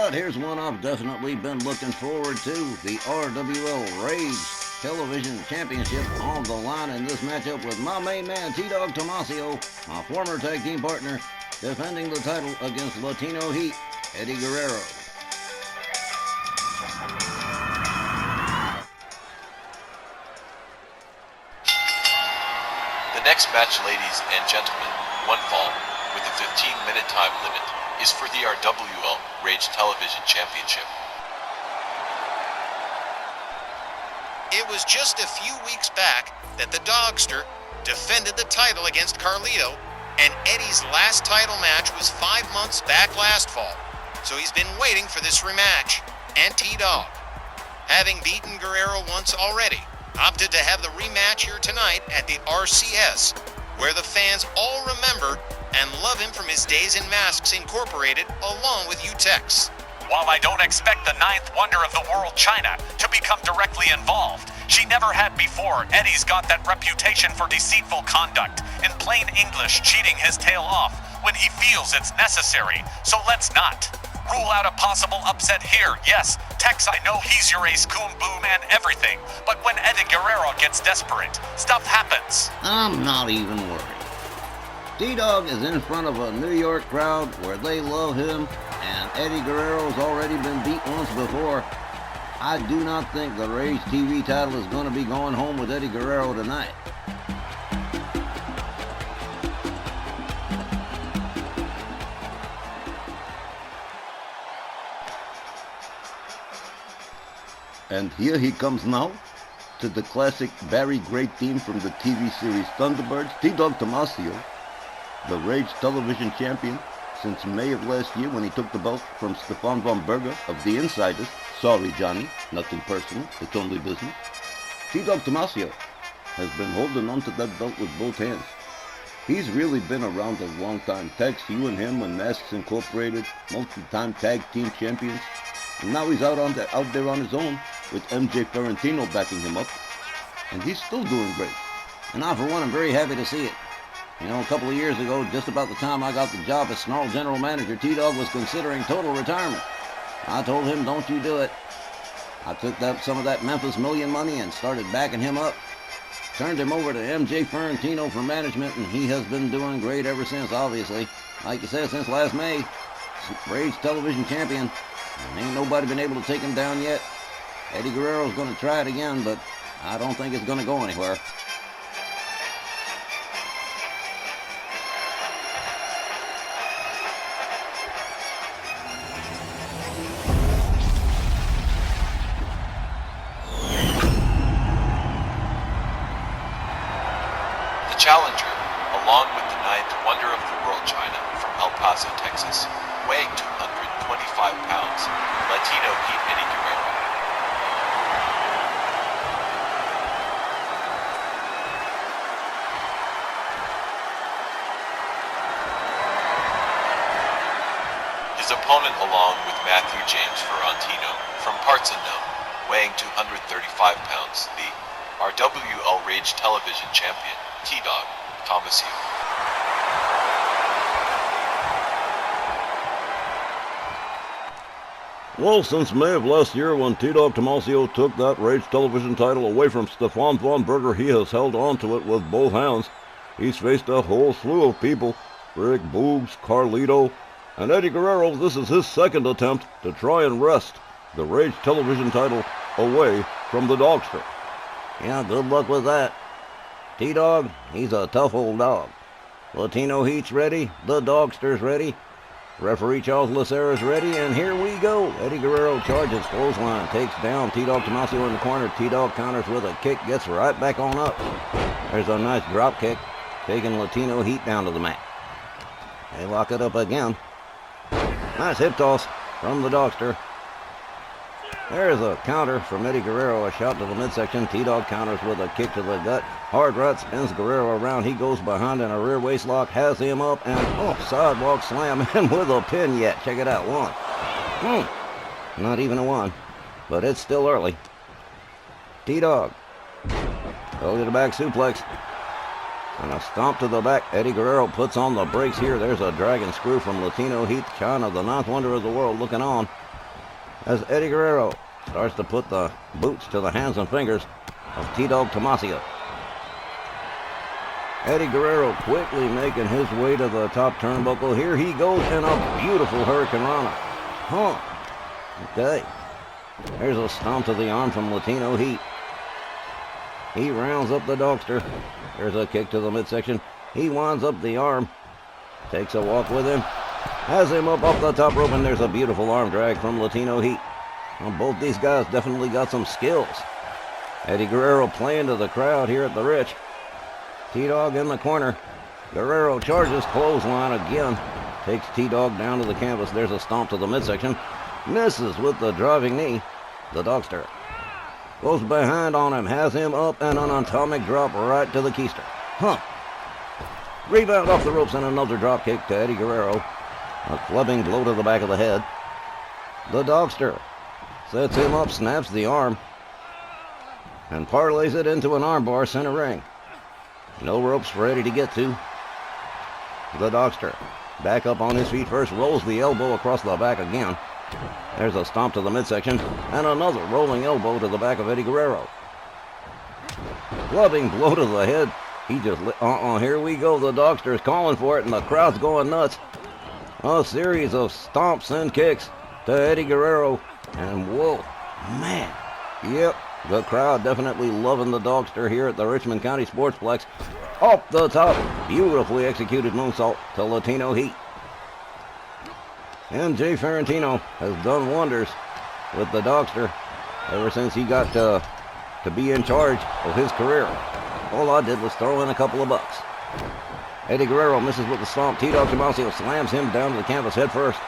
But here's one I've definitely been looking forward to. The RWL Rage Television Championship on the line in this matchup with my main man, T-Dog Tomasio, my former tag team partner, defending the title against Latino Heat, Eddie Guerrero. The next match, ladies and gentlemen, one fall, with a 15-minute time limit, is for the RWL Rage Television Championship. It was just a few weeks back that the Dogster defended the title against Carlito, and Eddie's last title match was 5 months back last fall, so he's been waiting for this rematch. And T-Dog, having beaten Guerrero once already, opted to have the rematch here tonight at the RCS, where the fans all remember and love him from his days in Masks Incorporated, along with UTEX. While I don't expect the ninth wonder of the world, Chyna, to become directly involved, she never had before. Eddie's got that reputation for deceitful conduct, in plain English, cheating his tail off when he feels it's necessary. So let's not rule out a possible upset here. Yes, Tex, I know he's your ace, coon, boom, and everything, but when Eddie Guerrero gets desperate, stuff happens. I'm not even worried. T-Dog is in front of a New York crowd where they love him, and Eddie Guerrero's already been beat once before. I do not think the Rage TV title is going to be going home with Eddie Guerrero tonight. And here he comes now to the classic Barry Gray theme from the TV series Thunderbirds, T-Dog Tomasio, the Rage Television Champion since May of last year when he took the belt from Stefan von Berger of The Insiders. Sorry, Johnny, nothing personal, it's only business. T-Dog Tomasio has been holding onto that belt with both hands. He's really been around a long time. Tex, you and him when Masks Incorporated, multi-time tag team champions. And now he's out there on his own with MJ Ferrantino backing him up. And he's still doing great. And I, for one, am very happy to see it. You know, a couple of years ago, just about the time I got the job as Snarl General Manager, T-Dog was considering total retirement. I told him, don't you do it. I took some of that Memphis Million money and started backing him up. Turned him over to MJ Ferrantino for management, and he has been doing great ever since, obviously. Like you said, since last May, Rage Television Champion. And ain't nobody been able to take him down yet. Eddie Guerrero's going to try it again, but I don't think it's going to go anywhere. Challenger, along with the ninth wonder of the world, Chyna, from El Paso, Texas, weighing 225 pounds, Latino Heat Eddie Guerrero. His opponent, along with Matthew James Ferrantino, from parts unknown, weighing 235 pounds, the RWL Rage Television Champion, T-Dog Tomasio. Well, since May of last year when T-Dog Tomasio took that Rage Television title away from Stefan von Berger, he has held on to it with both hands. He's faced a whole slew of people, Rick Boogs, Carlito, and Eddie Guerrero. This is his second attempt to try and wrest the Rage Television title away from the Dogster. Yeah, good luck with that. T-Dog, he's a tough old dog. Latino Heat's ready, the Dogster's ready, referee Charles Lacera's ready, and here we go. Eddie Guerrero charges, clothesline, takes down T-Dog Tomasio in the corner. T-Dog counters with a kick, gets right back on up. There's a nice drop kick, taking Latino Heat down to the mat. They lock it up again. Nice hip toss from the Dogster. There's a counter from Eddie Guerrero, a shot to the midsection. T-Dog counters with a kick to the gut. Hard right spins Guerrero around. He goes behind in a rear waist lock, has him up, and sidewalk slam, and with a pin yet. Check it out, one. Not even a one, but it's still early. T-Dog. Go to the back suplex. And a stomp to the back. Eddie Guerrero puts on the brakes here. There's a dragon screw from Latino Heat. Chyna, the ninth wonder of the world, looking on. as Eddie Guerrero starts to put the boots to the hands and fingers of T-Dog Tomasio. Eddie Guerrero quickly making his way to the top turnbuckle. Here he goes in a beautiful Hurricane Rana. Okay. There's a stomp to the arm from Latino Heat. He rounds up the Dogster. There's a kick to the midsection. He winds up the arm. Takes a walk with him. Has him up off the top rope, and there's a beautiful arm drag from Latino Heat. Well, both these guys definitely got some skills. Eddie Guerrero playing to the crowd here at the Rich. T-Dog in the corner. Guerrero charges, clothesline again. Takes T-Dog down to the canvas. There's a stomp to the midsection. Misses with the driving knee. The Dogster goes behind on him. Has him up and an atomic drop right to the keister. Rebound off the ropes and another drop kick to Eddie Guerrero. A clubbing blow to the back of the head. The Dogster sets him up, snaps the arm, and parlays it into an armbar center ring. No ropes ready to get to. The Dogster back up on his feet first, rolls the elbow across the back again. There's a stomp to the midsection and another rolling elbow to the back of Eddie Guerrero. Clubbing blow to the head. He just here we go. The Dogster's calling for it and the crowd's going nuts. A series of stomps and kicks to Eddie Guerrero. And whoa, man. Yep, the crowd definitely loving the Dogster here at the Richmond County Sportsplex. Off the top, beautifully executed moonsault to Latino Heat. MJ Ferrantino has done wonders with the Dogster ever since he got to be in charge of his career. All I did was throw in a couple of bucks. Eddie Guerrero misses with the stomp. T-Dog Tomasio slams him down to the canvas head first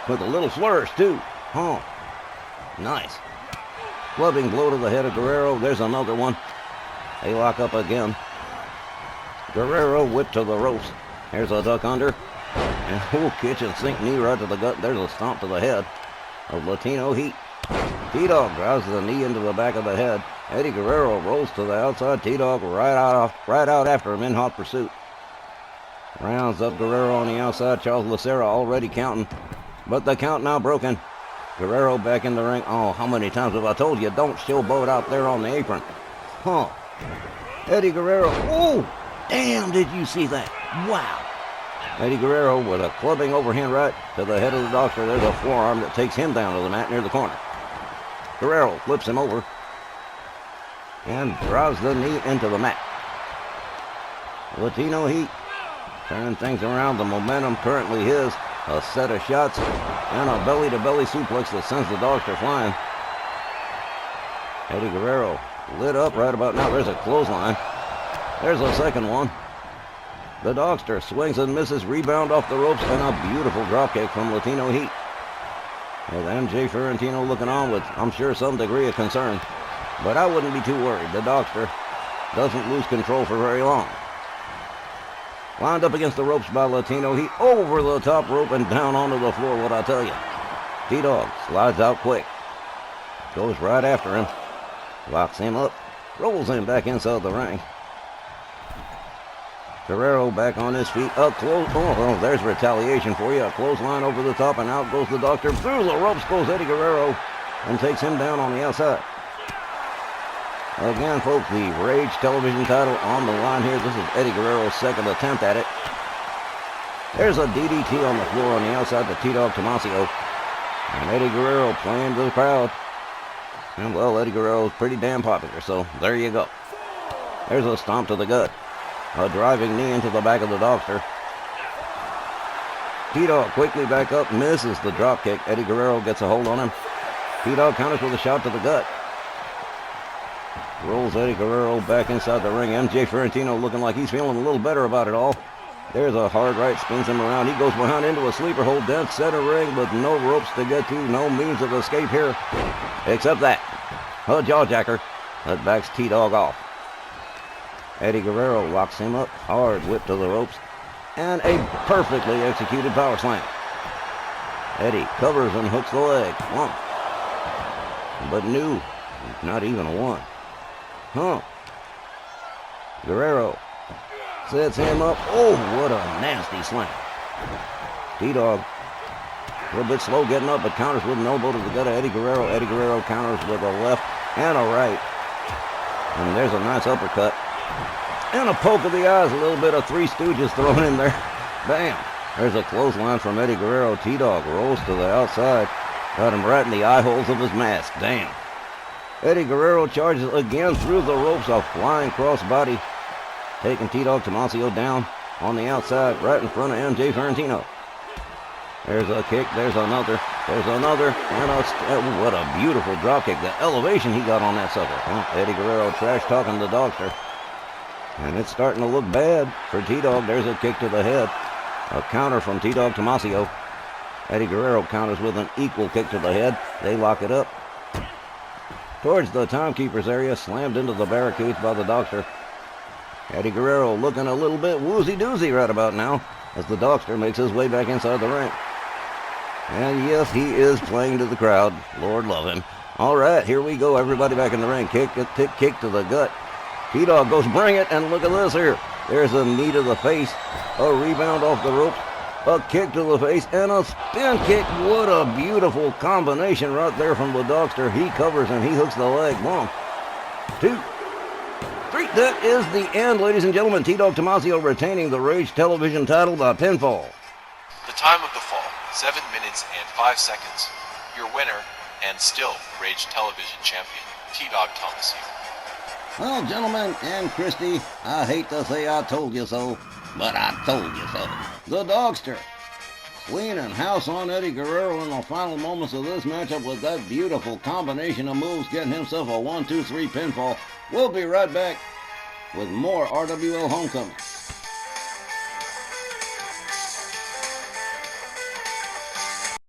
with a little flourish too. Nice. Clubbing blow to the head of Guerrero. There's another one. They lock up again. Guerrero whipped to the ropes. Here's a duck under. And kitchen sink knee right to the gut. There's a stomp to the head of Latino Heat. T-Dog drives the knee into the back of the head. Eddie Guerrero rolls to the outside. T-Dog right out after him in hot pursuit. Rounds up Guerrero on the outside. Charles Lucera already counting, but the count now broken. Guerrero back in the ring. Oh, how many times have I told you, don't showboat out there on the apron. Eddie Guerrero. Oh, damn, did you see that? Wow. Eddie Guerrero with a clubbing overhand right to the head of the Dogster. There's a forearm that takes him down to the mat near the corner. Guerrero flips him over and drives the knee into the mat. Latino Heat turning things around. The momentum currently his. A set of shots and a belly-to-belly suplex that sends the Dogster flying. Eddie Guerrero lit up right about now. There's a clothesline. There's a second one. The Dogster swings and misses. Rebound off the ropes and a beautiful dropkick from Latino Heat. With MJ Ferrantino looking on with, I'm sure, some degree of concern. But I wouldn't be too worried. The Dogster doesn't lose control for very long. Lined up against the ropes by Latino Heat. Over the top rope and down onto the floor, what I tell you. T-Dog slides out quick. Goes right after him. Locks him up. Rolls him back inside the ring. Guerrero back on his feet. There's retaliation for you. A clothesline over the top and out goes the Dogster. Through the ropes goes Eddie Guerrero and takes him down on the outside. Again, folks, the Rage television title on the line here. This is Eddie Guerrero's second attempt at it. There's a DDT on the floor on the outside to T-Dog Tomasio. And Eddie Guerrero playing to the crowd. And, well, Eddie Guerrero's pretty damn popular, so there you go. There's a stomp to the gut. A driving knee into the back of the Dogster. T-Dog quickly back up, misses the drop kick. Eddie Guerrero gets a hold on him. T-Dog counters with a shot to the gut. Rolls Eddie Guerrero back inside the ring. MJ Ferrantino looking like he's feeling a little better about it all. There's a hard right, spins him around. He goes behind into a sleeper hold, down center ring, but no ropes to get to, no means of escape here. Except that. A jawjacker that backs T-Dog off. Eddie Guerrero locks him up, hard whip to the ropes, and a perfectly executed power slam. Eddie covers and hooks the leg. One. But no, not even a one. Guerrero sets him up. Oh, what a nasty slam. T-Dog A little bit slow getting up, but counters with an elbow to the gut of Eddie Guerrero. Eddie Guerrero counters with a left and a right. And there's a nice uppercut. And a poke of the eyes, a little bit of Three Stooges thrown in there. Bam! There's a clothesline from Eddie Guerrero. T-Dog rolls to the outside. Got him right in the eye holes of his mask. Damn. Eddie Guerrero charges again through the ropes, a flying crossbody, taking T-Dog Tomasio down on the outside, right in front of MJ Ferrantino. There's a kick, there's another, and what a beautiful drop kick. The elevation he got on that sucker. Well, Eddie Guerrero trash talking the Dogster. And it's starting to look bad for T-Dog. There's a kick to the head. A counter from T-Dog Tomasio. Eddie Guerrero counters with an equal kick to the head. They lock it up. Towards the timekeeper's area, slammed into the barricades by the Dogster. Eddie Guerrero looking a little bit woozy-doozy right about now as the Dogster makes his way back inside the ring. And yes, he is playing to the crowd. Lord love him. All right, here we go. Everybody back in the ring. Kick to the gut. T-Dog goes, bring it, and look at this here. There's a knee to the face, a rebound off the ropes, a kick to the face, and a spin kick. What a beautiful combination right there from the Dogster. He covers and he hooks the leg. 1, 2, 3. That is the end, ladies and gentlemen. T-Dog Tomasio retaining the Rage Television title by pinfall. The time of the fall, 7 minutes and 5 seconds. Your winner, and still Rage Television champion, T-Dog Tomasio. Well, gentlemen and Christy, I hate to say I told you so, but I told you so. The Dogster cleaning house on Eddie Guerrero in the final moments of this matchup with that beautiful combination of moves, getting himself a 1-2-3 pinfall. We'll be right back with more RWL Homecoming.